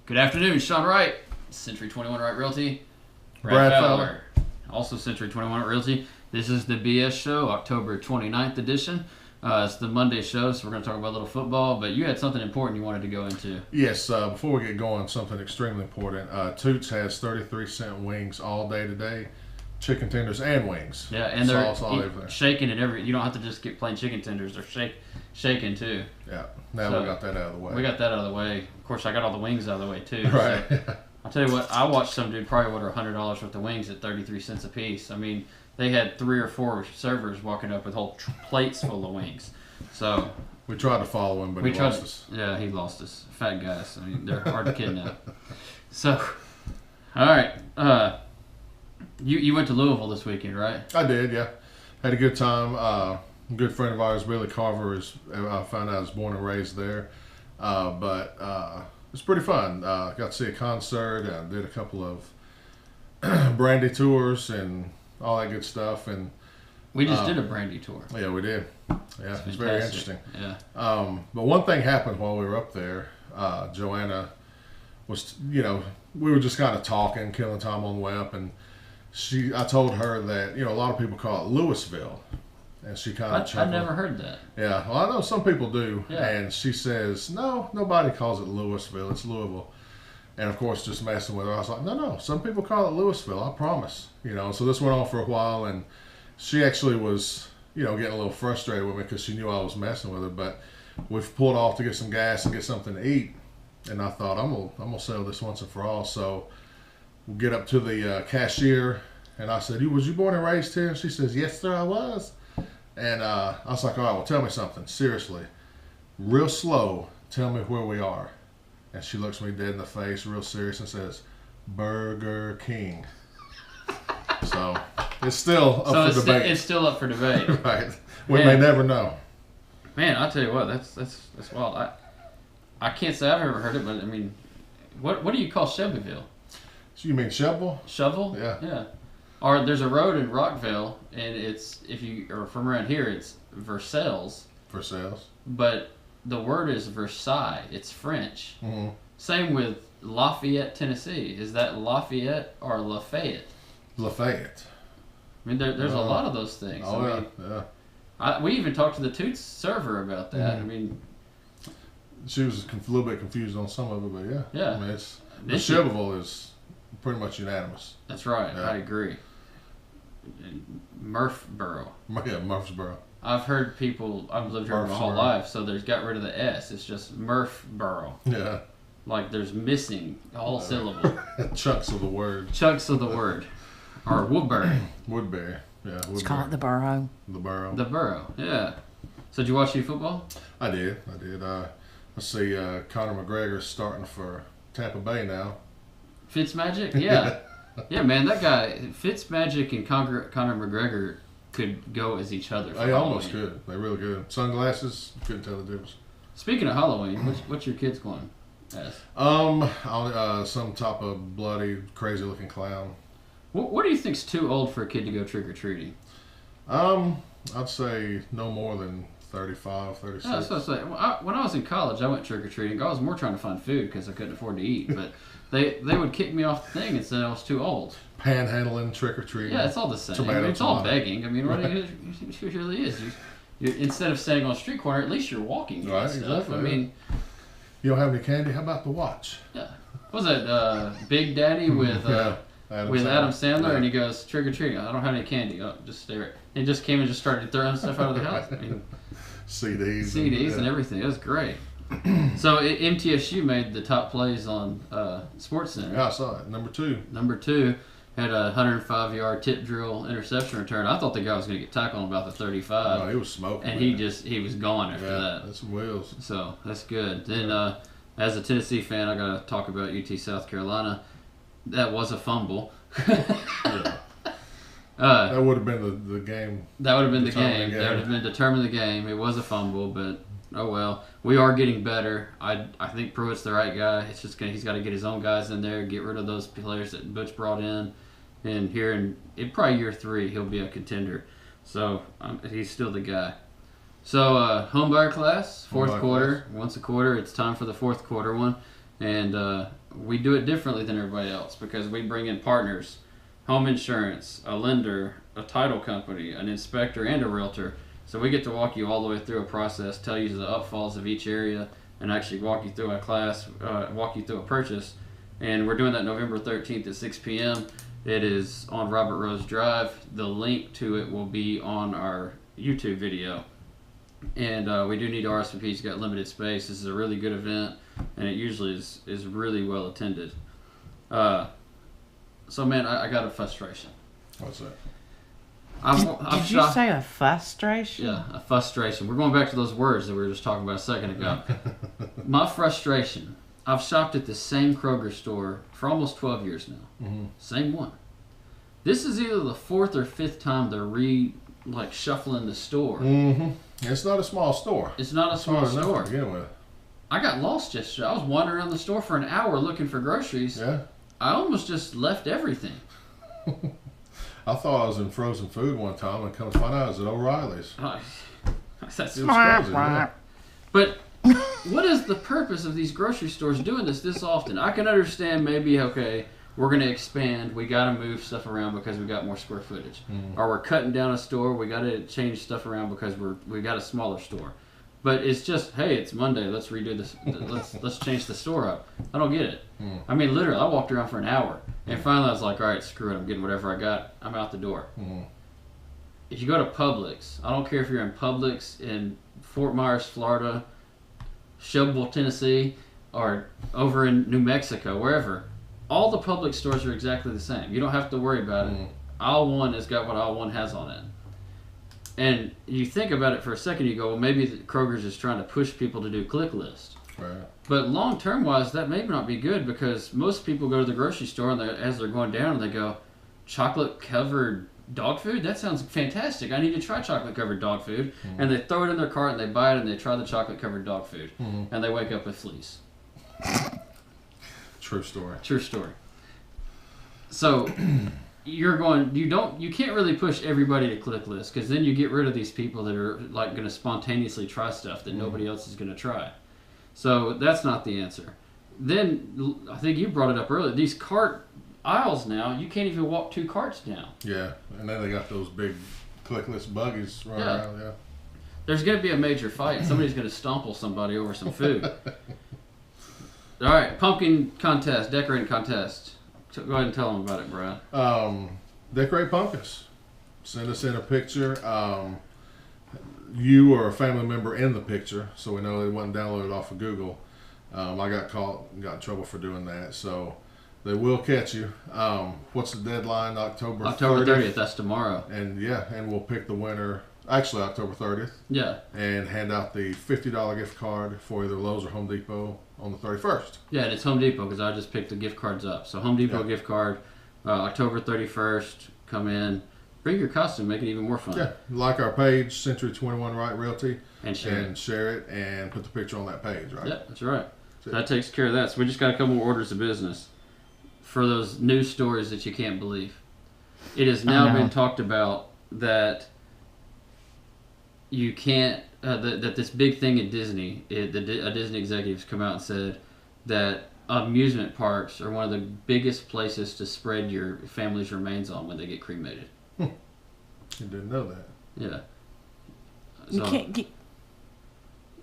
Good afternoon, Sean Wright, Century 21 Wright Realty. Brad Fowler. Also Century 21 Wright Realty. This is the BS show, October 29th edition. It's the Monday show, so we're going to talk about a little football, but you had something important you wanted to go into. Yes, before we get going, something extremely important. Toots has 33-cent wings all day today. Chicken tenders and wings. Yeah, and they're everything. shaking and every. You don't have to just get plain chicken tenders. They're shaking too. Yeah, now we got that out of the way. We got that out of the way. Of course, I got all the wings out of the way too. Right. So, I'll tell you what, I watched some dude probably order $100 worth of wings at 33 cents a piece. I mean, they had 3 or 4 servers walking up with whole plates full of wings. So we tried to follow him, but he lost us. Yeah, he lost us. Fat guys. I mean, they're hard to kidnap. So, all right. You went to Louisville this weekend, right? I did, yeah. Had a good time. A good friend of ours, Billy Carver, I found out, was born and raised there. But it was pretty fun. Got to see a concert. Did a couple of brandy tours and all that good stuff. And we just did a brandy tour. Yeah, we did. Yeah, it was very interesting. Yeah. But one thing happened while we were up there. Joanna was, we were just kind of talking, killing time on the way up, and I told her that, a lot of people call it Louisville. And she kind of chuckled. I never heard that. Yeah, well, I know some people do. Yeah. And she says, no, nobody calls it Louisville. It's Louisville. And, of course, just messing with her, I was like, no, some people call it Louisville. I promise. So this went on for a while, and she actually was, getting a little frustrated with me because she knew I was messing with her. But we pulled off to get some gas and get something to eat. And I thought, I'm gonna settle this once and for all. So we'll get up to the cashier, and I said, was you born and raised here? And she says, yes, sir, I was. And I was like, all right, well, tell me something. Seriously. Real slow, tell me where we are. And she looks me dead in the face, real serious, and says, Burger King. So it's still up for debate. It's still up for debate. Right. We may never know. Man, I'll tell you what, that's wild. I can't say I've ever heard it, but I mean, what do you call Shelbyville? So you mean shovel? Shovel? Yeah. Yeah. Or there's a road in Rockville, and it's, or from around here, it's Versailles. Versailles. But the word is Versailles. It's French. Mm-hmm. Same with Lafayette, Tennessee. Is that Lafayette or Lafayette? Lafayette. I mean, there's a lot of those things. Oh, I mean, yeah. We even talked to the Toots server about that. Mm-hmm. I mean, she was a little bit confused on some of it, but yeah. Yeah. I mean, the Shelbyville is pretty much unanimous. That's right. Yeah. I agree. Murfboro. Yeah, Murfreesboro. I've heard people, I've lived here my whole life, so there's got rid of the S. It's just Murfboro. Yeah. Like there's missing a whole syllable. Chunks of the word. Chunks of the word. Or Woodbury. Woodbury. Yeah, Woodbury. Let's call it the borough. The borough. The borough, yeah. So did you watch any football? I did. Let's see, Conor McGregor's starting for Tampa Bay now. Fitzmagic? Yeah. Yeah, man, that guy, Fitzmagic and Conor McGregor could go as each other. They almost could. They really good. Sunglasses, couldn't tell the difference. Speaking of Halloween, what's your kids going as? Some type of bloody, crazy looking clown. What do you think's too old for a kid to go trick or treating? I'd say no more than 35, 36. Yeah, that's what I say. When I was in college, I went trick or treating. I was more trying to find food because I couldn't afford to eat, but. They would kick me off the thing and say I was too old. Panhandling, trick or treating. Yeah, it's all the same. It's all begging. I mean, it really is. You, instead of standing on a street corner, at least you're walking. Right, stuff. exactly. I mean, you don't have any candy? How about the watch? Yeah. What was that Big Daddy with Adam Sandler? Yeah. And he goes trick or treating. I don't have any candy. Oh, just stare. He just came and just started throwing stuff out of the house. I mean, CDs and everything. It was great. So MTSU made the top plays on SportsCenter. Yeah, I saw it. Number 2 had a 105-yard tip drill interception return. I thought the guy was going to get tackled on about the 35. Oh, he was smoking. And he was gone after that. That's some wheels. So that's good. Then as a Tennessee fan, I got to talk about UT South Carolina. That was a fumble. Yeah. That would have been the game. That would have been the game. That would have been determined the game. It was a fumble, but oh well. We are getting better. I think Pruitt's the right guy. It's just he's got to get his own guys in there, get rid of those players that Butch brought in, and here in probably year 3 he'll be a contender. So he's still the guy. So home buyer class, fourth quarter. Once a quarter, it's time for the fourth quarter one. And we do it differently than everybody else because we bring in partners, home insurance, a lender, a title company, an inspector, and a realtor. So we get to walk you all the way through a process, tell you the upfalls of each area, and actually walk you through a class, walk you through a purchase. And we're doing that November 13th at 6 p.m. It is on Robert Rose Drive. The link to it will be on our YouTube video. And we do need RSVPs. Got limited space. This is a really good event, and it usually is really well attended. So, man, I got a frustration. What's that? Did you say a frustration? Yeah, a frustration. We're going back to those words that we were just talking about a second ago. My frustration. I've shopped at the same Kroger store for almost 12 years now. Mm-hmm. Same one. This is either the fourth or fifth time they're shuffling the store. Mm-hmm. It's not a small store. It's not a small store. To begin with. I got lost yesterday. I was wandering around the store for an hour looking for groceries. Yeah. I almost just left everything. I thought I was in frozen food one time, and come to find out I was at O'Reilly's. That's crazy, yeah. But what is the purpose of these grocery stores doing this often? I can understand maybe, okay, we're going to expand. We got to move stuff around because we got more square footage. Mm. Or we're cutting down a store. We got to change stuff around because we got a smaller store. But it's just, hey, it's Monday. Let's redo this. Let's change the store up. I don't get it. Mm. I mean, literally, I walked around for an hour. And finally, I was like, all right, screw it. I'm getting whatever I got. I'm out the door. Mm. If you go to Publix, I don't care if you're in Publix in Fort Myers, Florida, Shelbyville, Tennessee, or over in New Mexico, wherever, all the Publix stores are exactly the same. You don't have to worry about it. Aisle 1 has got what aisle 1 has on it. And you think about it for a second, you go, well, maybe Kroger's is trying to push people to do click list. Right. But long-term wise, that may not be good because most people go to the grocery store and as they're going down, they go, chocolate-covered dog food? That sounds fantastic. I need to try chocolate-covered dog food. Mm-hmm. And they throw it in their cart and they buy it and they try the chocolate-covered dog food. Mm-hmm. And they wake up with fleas. True story. True story. So you can't really push everybody to click list because then you get rid of these people that are like going to spontaneously try stuff that nobody else is going to try. So that's not the answer. Then I think you brought it up earlier. These cart aisles now, you can't even walk 2 carts down. Yeah, and then they got those big click list buggies running around. Yeah. There's going to be a major fight. Somebody's going to stomple somebody over some food. All right, pumpkin contest, decorating contest. Go ahead and tell them about it, Brad. Decorate pumpkins. Send us in a picture. You or a family member in the picture, so we know it wasn't downloaded off of Google. I got in trouble for doing that, so they will catch you. What's the deadline? October 30th. That's tomorrow. And we'll pick the winner. Actually, October 30th. Yeah. And hand out the $50 gift card for either Lowe's or Home Depot on the 31st. Yeah, and it's Home Depot because I just picked the gift cards up. So Home Depot gift card, October 31st. Come in, bring your costume, make it even more fun. Yeah, like our page, Century 21 Wright Realty, and share it, and put the picture on that page, right? Yeah, that's right. So that takes care of that. So we just got a couple more orders of business for those news stories that you can't believe. It has now been talked about that you can't that this big thing at Disney, a Disney executive's come out and said that amusement parks are one of the biggest places to spread your family's remains on when they get cremated. You didn't know that. Yeah. So, you can't get...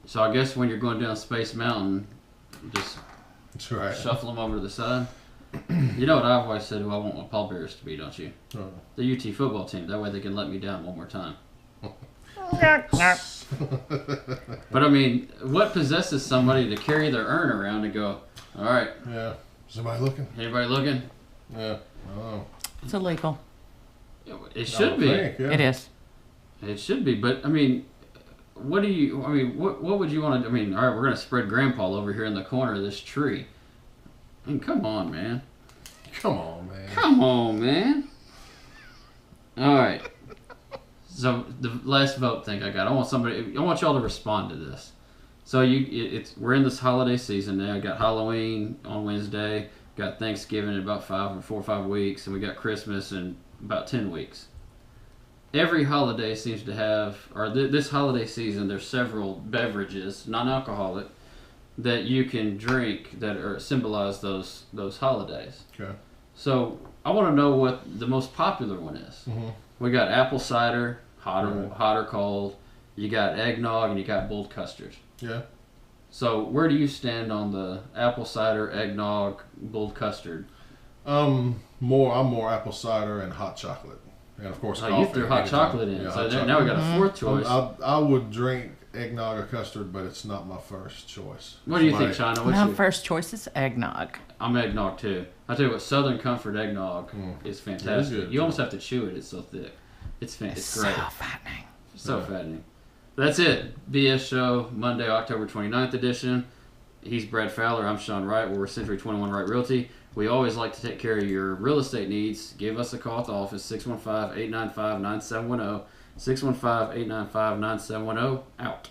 So I guess when you're going down Space Mountain, just shuffle them over to the side. You know what I've always said who I want my pallbearers to be, don't you? Oh. The UT football team. That way they can let me down one more time. But I mean, what possesses somebody to carry their urn around and go, all right. Yeah. Is anybody looking? Anybody looking? Yeah. Oh. It's illegal. It should be. It is. It should be. But I mean, what would you want to? I mean, all right, we're gonna spread Grandpa over here in the corner of this tree. I mean, come on, man. Come on, man. Come on, man. All right. So the last vote thing I got, I want y'all to respond to this. So we're in this holiday season now. I got Halloween on Wednesday, got Thanksgiving in about 4 or 5 weeks, and we got Christmas in about 10 weeks. Every holiday seems to have, or this holiday season, there's several beverages, non-alcoholic, that you can drink that symbolize those holidays. Okay. So I want to know what the most popular one is. Mm-hmm. We got apple cider, hot or cold. You got eggnog and you got boiled custard. Yeah. So where do you stand on the apple cider, eggnog, boiled custard? I'm more apple cider and hot chocolate, and of course coffee. You threw hot chocolate in, Yeah, so now we got a fourth choice. I would drink eggnog or custard, but it's not my first choice. What do you think, China? My first choice is eggnog. I'm eggnog too. I tell you what, Southern Comfort eggnog is fantastic. You almost have to chew it; it's so thick. It's great. So fattening. So fattening. That's it. BS Show, Monday, October 29th edition. He's Brad Fowler. I'm Sean Wright. We're Century 21 Wright Realty. We always like to take care of your real estate needs. Give us a call at the office, 615-895-9710. 615-895-9710. Out.